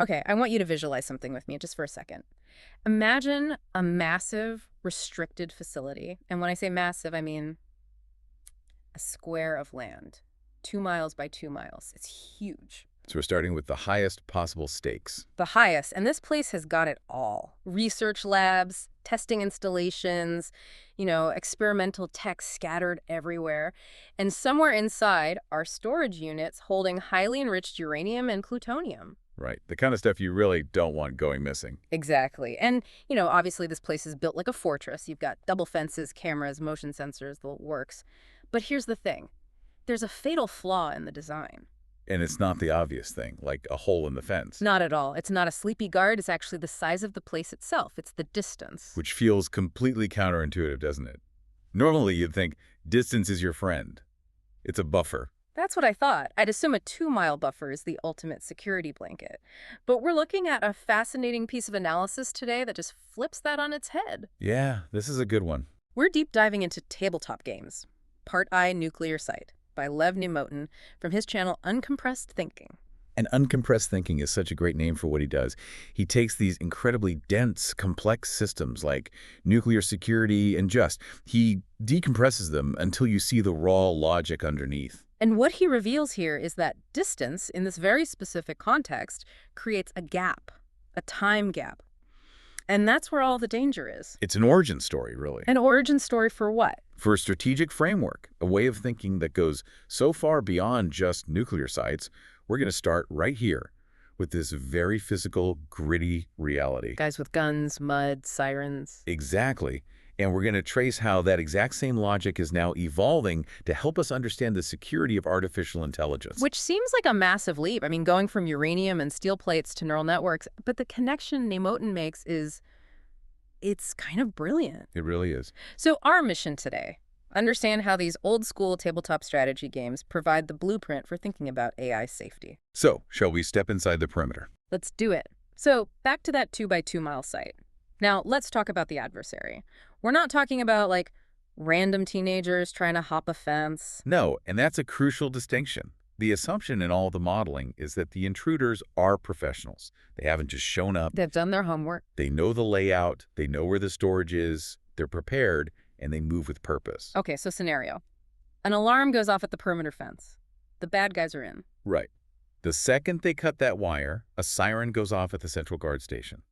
Okay, I want you to visualize something with me just for a second. Imagine a massive, restricted facility. And when I say massive, I mean a square of land, 2 miles by 2 miles. It's huge. So we're starting with the highest possible stakes. The highest. And this place has got it all. Research labs, testing installations, experimental tech scattered everywhere. And somewhere inside are storage units holding highly enriched uranium and plutonium. Right. The kind of stuff you really don't want going missing. Exactly. And, obviously this place is built like a fortress. You've got double fences, cameras, motion sensors, the works. But here's the thing. There's a fatal flaw in the design. And it's not the obvious thing, like a hole in the fence. Not at all. It's not a sleepy guard. It's actually the size of the place itself. It's the distance. Which feels completely counterintuitive, doesn't it? Normally you'd think distance is your friend. It's a buffer. That's what I thought. I'd assume a 2-mile buffer is the ultimate security blanket. But we're looking at a fascinating piece of analysis today that just flips that on its head. Yeah, this is a good one. We're deep diving into tabletop games. Part I, Nuclear Site, by Lev Nemotin from his channel Uncompressed Thinking. And uncompressed thinking is such a great name for what he does. He takes these incredibly dense, complex systems like nuclear security and he decompresses them until you see the raw logic underneath. And what he reveals here is that distance, in this very specific context, creates a gap, a time gap. And that's where all the danger is. It's an origin story, really. An origin story for what? For a strategic framework, a way of thinking that goes so far beyond just nuclear sites. We're going to start right here with this very physical, gritty reality. Guys with guns, mud, sirens. Exactly. And we're going to trace how that exact same logic is now evolving to help us understand the security of artificial intelligence. Which seems like a massive leap. I mean, going from uranium and steel plates to neural networks. But the connection Nemotin makes it's kind of brilliant. It really is. So our mission today, understand how these old-school tabletop strategy games provide the blueprint for thinking about AI safety. So, shall we step inside the perimeter? Let's do it. So, back to that 2-by-2-mile site. Now, let's talk about the adversary. We're not talking about, random teenagers trying to hop a fence. No, and that's a crucial distinction. The assumption in all the modeling is that the intruders are professionals. They haven't just shown up. They've done their homework. They know the layout. They know where the storage is. They're prepared. And they move with purpose. Okay, so scenario. An alarm goes off at the perimeter fence. The bad guys are in. Right. The second they cut that wire, a siren goes off at the central guard station.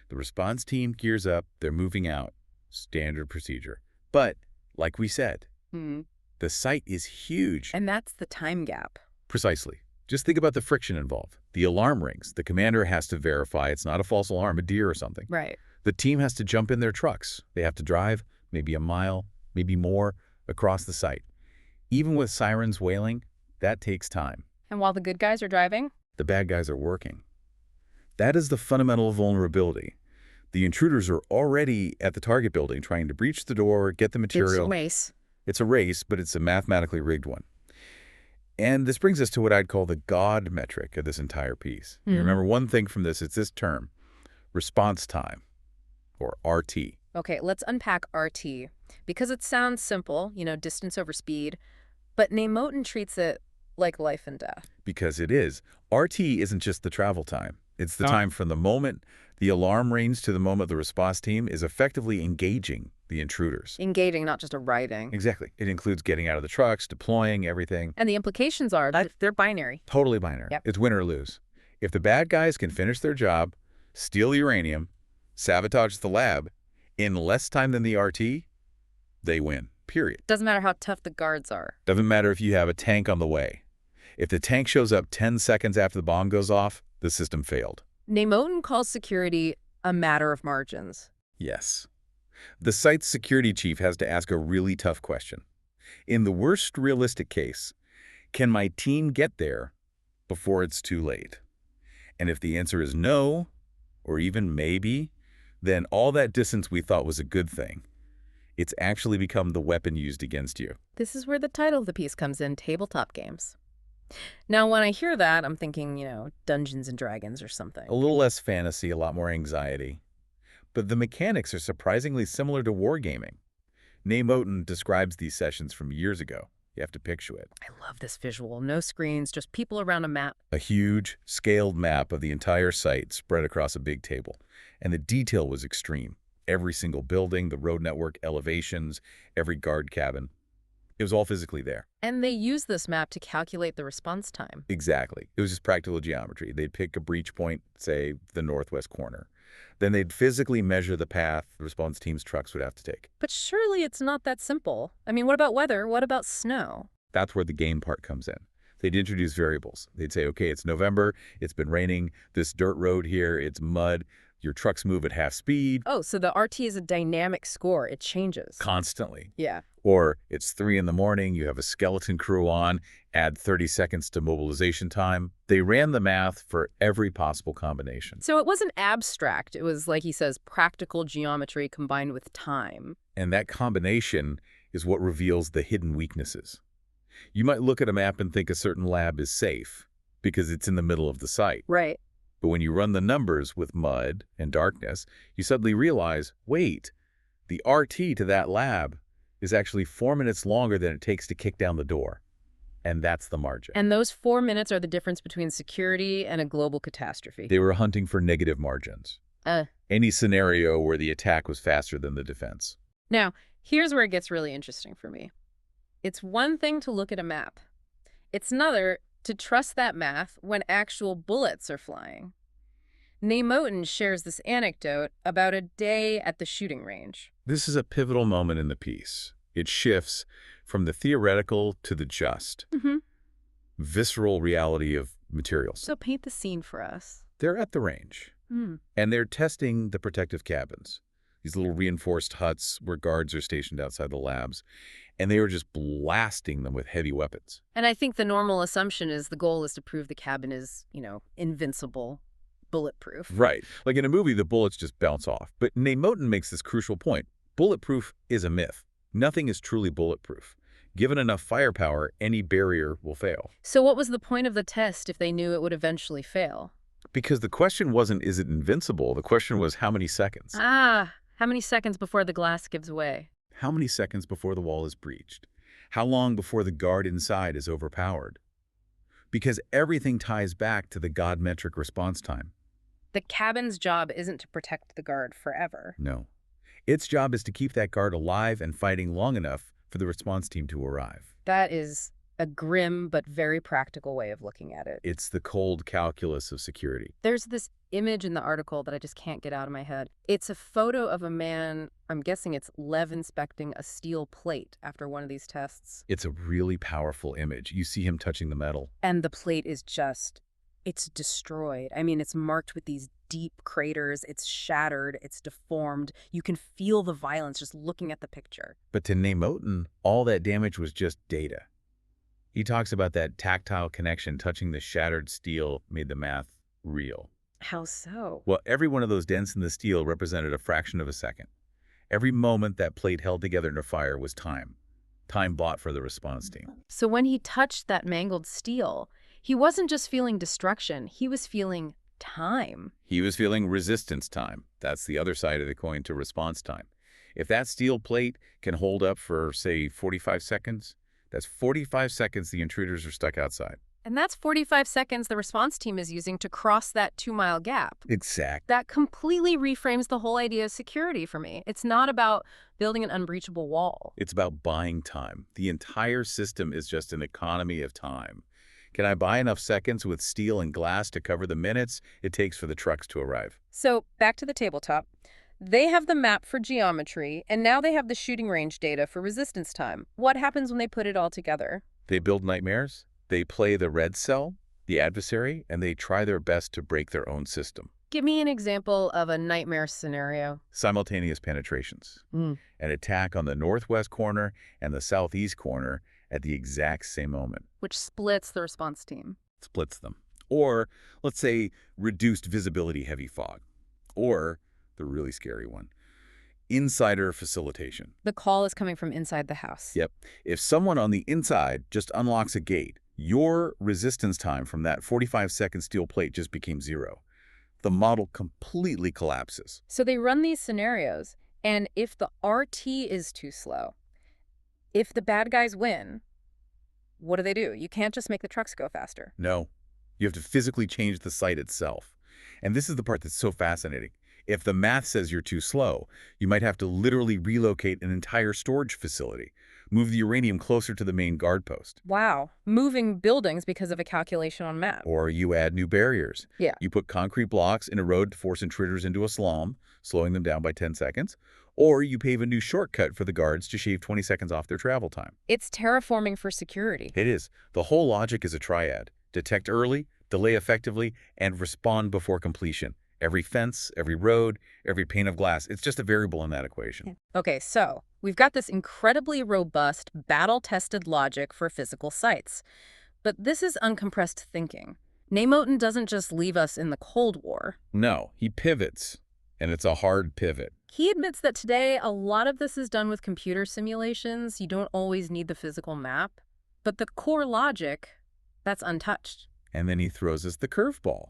The response team gears up. They're moving out. Standard procedure. But, like we said, the site is huge. And that's the time gap. Precisely. Just think about the friction involved. The alarm rings. The commander has to verify it's not a false alarm, a deer or something. Right. The team has to jump in their trucks. They have to drive maybe a mile, maybe more, across the site. Even with sirens wailing, that takes time. And while the good guys are driving? The bad guys are working. That is the fundamental vulnerability. The intruders are already at the target building trying to breach the door, get the material. It's a race. It's a race, but it's a mathematically rigged one. And this brings us to what I'd call the God metric of this entire piece. You remember one thing from this, it's this term, response time, or RT. Okay, let's unpack RT. Because it sounds simple, distance over speed, but Nemotin treats it like life and death. Because it is. RT isn't just the travel time. It's the time from the moment the alarm rings to the moment the response team is effectively engaging the intruders. Engaging, not just arriving. Exactly. It includes getting out of the trucks, deploying, everything. And the implications are that they're binary. Totally binary. Yep. It's win or lose. If the bad guys can finish their job, steal uranium, sabotage the lab, in less time than the RT, they win, period. Doesn't matter how tough the guards are. Doesn't matter if you have a tank on the way. If the tank shows up 10 seconds after the bomb goes off, the system failed. Nemotin calls security a matter of margins. Yes. The site's security chief has to ask a really tough question. In the worst realistic case, can my team get there before it's too late? And if the answer is no, or even maybe, then all that distance we thought was a good thing, it's actually become the weapon used against you. This is where the title of the piece comes in, tabletop games. Now, when I hear that, I'm thinking, Dungeons and Dragons or something. A little less fantasy, a lot more anxiety. But the mechanics are surprisingly similar to wargaming. Nemotin describes these sessions from years ago. You have to picture it. I love this visual. No screens, just people around a map. A huge, scaled map of the entire site spread across a big table. And the detail was extreme. Every single building, the road network, elevations, every guard cabin. It was all physically there. And they use this map to calculate the response time. Exactly. It was just practical geometry. They'd pick a breach point, say, the northwest corner. Then they'd physically measure the path the response team's trucks would have to take. But surely it's not that simple. I mean, what about weather? What about snow? That's where the game part comes in. They'd introduce variables. They'd say, okay, it's November, it's been raining, this dirt road here, it's mud, your trucks move at half speed. Oh, so the RT is a dynamic score. It changes. Constantly. Yeah. Or it's 3 in the morning, you have a skeleton crew on, add 30 seconds to mobilization time. They ran the math for every possible combination. So it wasn't abstract. It was, like he says, practical geometry combined with time. And that combination is what reveals the hidden weaknesses. You might look at a map and think a certain lab is safe because it's in the middle of the site. Right. But when you run the numbers with mud and darkness, you suddenly realize, wait, the RT to that lab is actually 4 minutes longer than it takes to kick down the door. And that's the margin. And those 4 minutes are the difference between security and a global catastrophe. They were hunting for negative margins. Any scenario where the attack was faster than the defense. Now, here's where it gets really interesting for me. It's one thing to look at a map. It's another to trust that math when actual bullets are flying. Moten shares this anecdote about a day at the shooting range. This is a pivotal moment in the piece. It shifts from the theoretical to the just, visceral reality of materials. So paint the scene for us. They're at the range, and they're testing the protective cabins, these little reinforced huts where guards are stationed outside the labs, and they were just blasting them with heavy weapons. And I think the normal assumption is the goal is to prove the cabin is, invincible, bulletproof. Right. Like in a movie, the bullets just bounce off. But Moten makes this crucial point. Bulletproof is a myth. Nothing is truly bulletproof. Given enough firepower, any barrier will fail. So what was the point of the test if they knew it would eventually fail? Because the question wasn't, is it invincible? The question was, how many seconds? How many seconds before the glass gives way? How many seconds before the wall is breached? How long before the guard inside is overpowered? Because everything ties back to the God metric response time. The cabin's job isn't to protect the guard forever. No. Its job is to keep that guard alive and fighting long enough for the response team to arrive. That is a grim but very practical way of looking at it. It's the cold calculus of security. There's this image in the article that I just can't get out of my head. It's a photo of a man, I'm guessing it's Lev inspecting a steel plate after one of these tests. It's a really powerful image. You see him touching the metal. And the plate is just, it's destroyed. I mean, it's marked with these deep craters. It's shattered. It's deformed. You can feel the violence just looking at the picture. But to Moten, all that damage was just data. He talks about that tactile connection touching the shattered steel made the math real. How so? Well, every one of those dents in the steel represented a fraction of a second. Every moment that plate held together in a fire was time. Time bought for the response team. So when he touched that mangled steel, he wasn't just feeling destruction, he was feeling time. He was feeling resistance time. That's the other side of the coin to response time. If that steel plate can hold up for, say, 45 seconds, that's 45 seconds the intruders are stuck outside. And that's 45 seconds the response team is using to cross that 2-mile gap. Exactly. That completely reframes the whole idea of security for me. It's not about building an unbreachable wall. It's about buying time. The entire system is just an economy of time. Can I buy enough seconds with steel and glass to cover the minutes it takes for the trucks to arrive? So back to the tabletop. They have the map for geometry, and now they have the shooting range data for resistance time. What happens when they put it all together? They build nightmares. They play the red cell, the adversary, and they try their best to break their own system. Give me an example of a nightmare scenario. Simultaneous penetrations. An attack on the northwest corner and the southeast corner at the exact same moment. Which splits the response team. Splits them. Or, let's say, reduced visibility heavy fog. Or, the really scary one, insider facilitation. The call is coming from inside the house. Yep. If someone on the inside just unlocks a gate, your resistance time from that 45-second steel plate just became 0. The model completely collapses. So they run these scenarios, and if the RT is too slow, if the bad guys win, what do? You can't just make the trucks go faster. No, you have to physically change the site itself. And this is the part that's so fascinating. If the math says you're too slow, you might have to literally relocate an entire storage facility, move the uranium closer to the main guard post. Wow. Moving buildings because of a calculation on map. Or you add new barriers. Yeah. You put concrete blocks in a road to force intruders into a slum, slowing them down by 10 seconds. Or you pave a new shortcut for the guards to shave 20 seconds off their travel time. It's terraforming for security. It is. The whole logic is a triad. Detect early, delay effectively, and respond before completion. Every fence, every road, every pane of glass, it's just a variable in that equation. Okay, so we've got this incredibly robust, battle-tested logic for physical sites. But this is uncompressed thinking. Namoten doesn't just leave us in the Cold War. No, he pivots, and it's a hard pivot. He admits that today a lot of this is done with computer simulations. You don't always need the physical map. But the core logic, that's untouched. And then he throws us the curveball.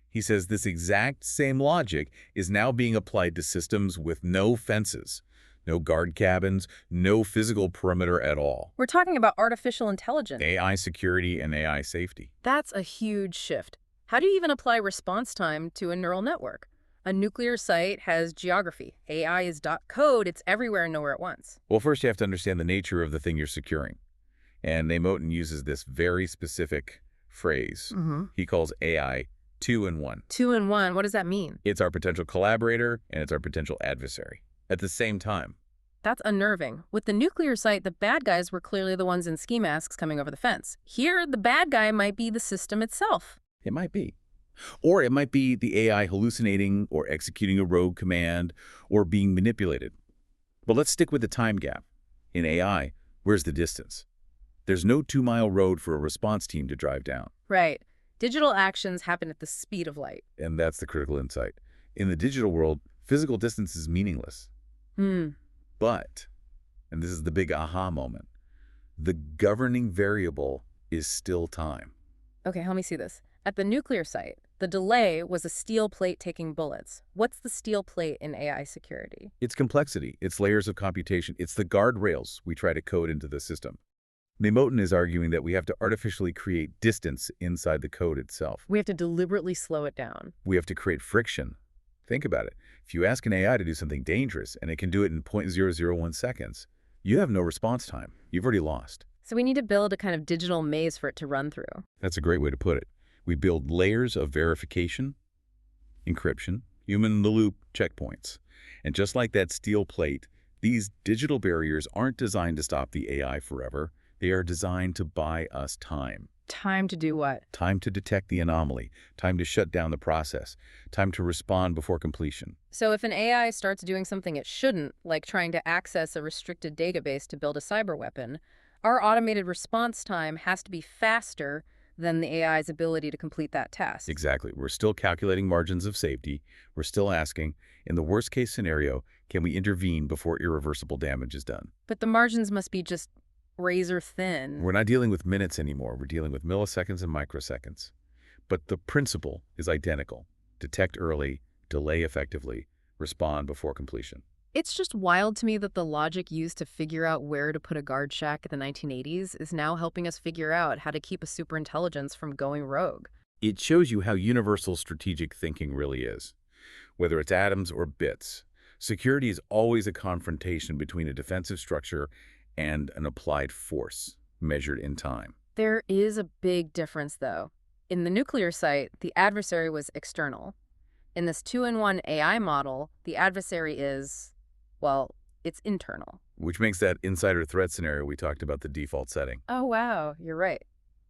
He says this exact same logic is now being applied to systems with no fences, no guard cabins, no physical perimeter at all. We're talking about artificial intelligence. AI security and AI safety. That's a huge shift. How do you even apply response time to a neural network? A nuclear site has geography. AI is .code. It's everywhere and nowhere at once. Well, first you have to understand the nature of the thing you're securing. And Namoten uses this very specific phrase. He calls AI 2-in-1. 2-in-1, what does that mean? It's our potential collaborator and it's our potential adversary at the same time. That's unnerving. With the nuclear site, the bad guys were clearly the ones in ski masks coming over the fence. Here, the bad guy might be the system itself. It might be. Or it might be the AI hallucinating or executing a rogue command or being manipulated. But let's stick with the time gap. In AI, where's the distance? There's no 2-mile road for a response team to drive down. Right. Digital actions happen at the speed of light. And that's the critical insight. In the digital world, physical distance is meaningless. But, and this is the big aha moment, the governing variable is still time. Okay, let me see this. At the nuclear site, the delay was a steel plate taking bullets. What's the steel plate in AI security? It's complexity. It's layers of computation. It's the guardrails we try to code into the system. Namoten is arguing that we have to artificially create distance inside the code itself. We have to deliberately slow it down. We have to create friction. Think about it. If you ask an AI to do something dangerous and it can do it in 0.001 seconds, you have no response time. You've already lost. So we need to build a kind of digital maze for it to run through. That's a great way to put it. We build layers of verification, encryption, human-in-the-loop checkpoints. And just like that steel plate, these digital barriers aren't designed to stop the AI forever. They are designed to buy us time. Time to do what? Time to detect the anomaly, time to shut down the process, time to respond before completion. So if an AI starts doing something it shouldn't, like trying to access a restricted database to build a cyber weapon, our automated response time has to be faster than the AI's ability to complete that task. Exactly. We're still calculating margins of safety. We're still asking, in the worst-case scenario, can we intervene before irreversible damage is done? But the margins must be just razor thin. We're not dealing with minutes anymore. We're dealing with milliseconds and microseconds. But the principle is identical. Detect early, delay effectively, respond before completion. It's just wild to me that the logic used to figure out where to put a guard shack in the 1980s is now helping us figure out how to keep a superintelligence from going rogue. It shows you how universal strategic thinking really is. Whether it's atoms or bits, security is always a confrontation between a defensive structure and an applied force measured in time. There is a big difference, though. In the nuclear site, the adversary was external. In this 2-in-1 AI model, the adversary is, well, it's internal. Which makes that insider threat scenario we talked about the default setting. Oh, wow, you're right.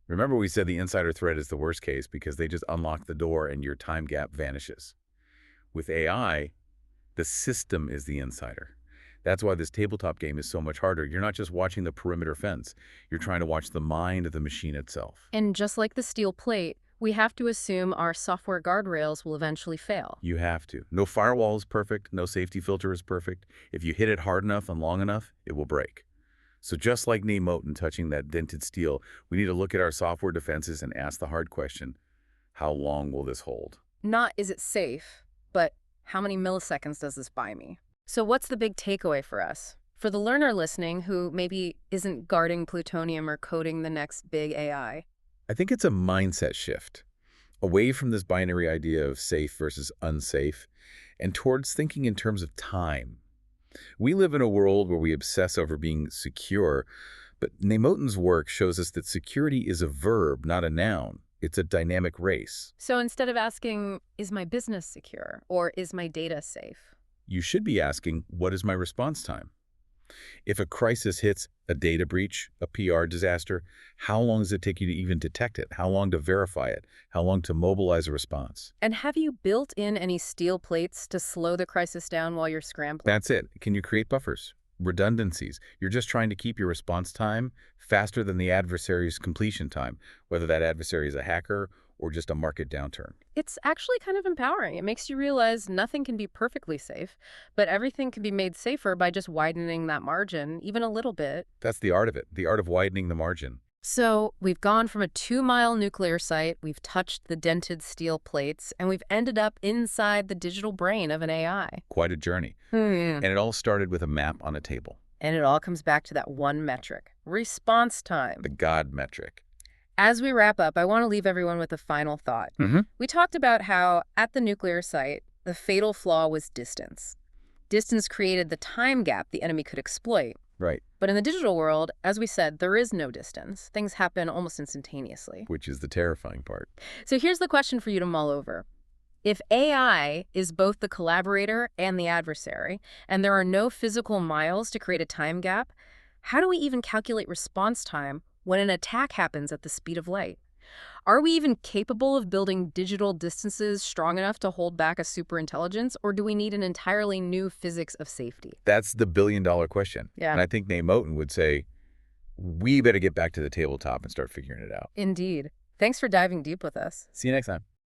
Remember we said the insider threat is the worst case because they just unlock the door and your time gap vanishes. With AI, the system is the insider. That's why this tabletop game is so much harder. You're not just watching the perimeter fence. You're trying to watch the mind of the machine itself. And just like the steel plate, we have to assume our software guardrails will eventually fail. You have to. No firewall is perfect. No safety filter is perfect. If you hit it hard enough and long enough, it will break. So just like Namoten touching that dented steel, we need to look at our software defenses and ask the hard question, how long will this hold? Not is it safe, but how many milliseconds does this buy me? So what's the big takeaway for us? For the learner listening who maybe isn't guarding plutonium or coding the next big AI. I think it's a mindset shift, away from this binary idea of safe versus unsafe, and towards thinking in terms of time. We live in a world where we obsess over being secure, but Nemoten's work shows us that security is a verb, not a noun. It's a dynamic race. So instead of asking, is my business secure or is my data safe? You should be asking, what is my response time? If a crisis hits, a data breach, a PR disaster, how long does it take you to even detect it? How long to verify it? How long to mobilize a response? And have you built in any steel plates to slow the crisis down while you're scrambling? That's it. Can you create buffers? Redundancies. You're just trying to keep your response time faster than the adversary's completion time, whether that adversary is a hacker or just a market downturn. It's actually kind of empowering. It makes you realize nothing can be perfectly safe, but everything can be made safer by just widening that margin, even a little bit. That's the art of it, the art of widening the margin. So we've gone from a 2-mile nuclear site, we've touched the dented steel plates, and we've ended up inside the digital brain of an AI. Quite a journey. And And it all started with a map on a table, it all comes back to that one metric, response time. the God metric. As we wrap up, I want to leave everyone with a final thought. We talked about how, at the nuclear site, the fatal flaw was distance. Distance created the time gap the enemy could exploit. Right, But in the digital world, as we said, there is no distance. Things happen almost instantaneously. which is the terrifying part. So here's the question for you to mull over. If AI is both the collaborator and the adversary, and there are no physical miles to create a time gap, how do we even calculate response time when an attack happens at the speed of light? Are we even capable of building digital distances strong enough to hold back a superintelligence, or do we need an entirely new physics of safety? That's the billion-dollar question. Yeah. And I think Nemoten would say, we better get back to the tabletop and start figuring it out. Indeed. Thanks for diving deep with us. See you next time.